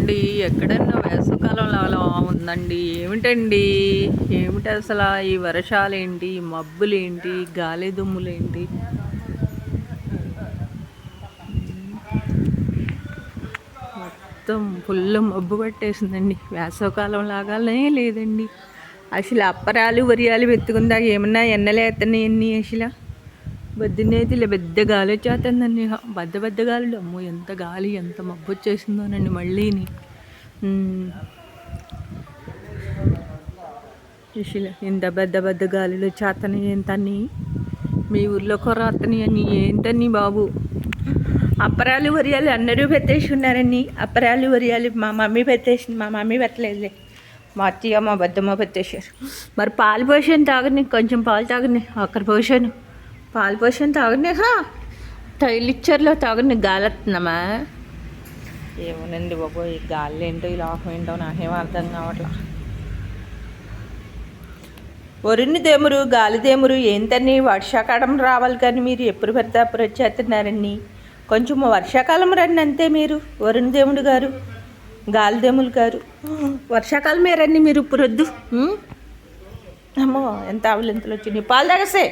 ఏమండి ఎక్కడన్నా వేసవికాలంలో అలా ఉందండి. ఏమిటండి? ఏమిటి అసలు ఈ వర్షాలేంటి, ఈ మబ్బులేంటి, గాలి దుమ్ములేంటి? మొత్తం ఫుల్ మబ్బు పట్టేసిందండి. వేసవికాలం లాగానే లేదండి. అసలు అప్పరాలు వరియాలు వెతుకుందాక ఏమన్నా ఎండలేస్తున్నాయండి. అసలు పొద్దున్నైతే ఇలా పెద్ద గాలి వచ్చేస్తుందండి. పెద్ద గాలులు, అమ్మో ఎంత గాలి, ఎంత మబ్బు వచ్చేసిందోనండి మళ్ళీని. అసలు ఇంత పెద్ద గాలులు వచ్చేస్తున్నాయి ఏంటని. మీ ఊర్లో కొరతున్నాయి అని ఏంటని బాబు. అప్పరాలు వరియాలు అందరూ పెట్టేసి ఉన్నారండి. అప్పరాలు వరియాలు మా మమ్మీ పెట్టేసింది. మా మమ్మీ పెట్టలేదులే, మా అత్తయ్య మా బద్దమ్మ పెట్టేశారు. మరి పాలు పోసాను తాగని, కొంచెం పాలు తాగని, అక్కడ పోసాను పాలు పోసాను తాగని. టైలిచ్చర్లో తాగని. గాలి వస్తున్నామా ఏమోనండి బాబు. ఈ గాలి ఏంటో ఈ లోకం ఏంటో నాకేం అర్థం కావట్లా. వరుణ్ దేమురు గాలి దేమురు ఏంటని వర్షాకాలం రావాలి కానీ మీరు ఎప్పుడు పడితే అప్పుడు వచ్చేస్తున్నారండి. కొంచెం వర్షాకాలం రండి అంతే. మీరు వరుణ్ దేవుడు గారు, గాలిదేములు గారు వర్షాకాలమే రండి మీరు. ఇప్పుడు వద్దు. అమ్మో ఎంత ఆవులింతలు వచ్చినాయి. పాలు తాగసే.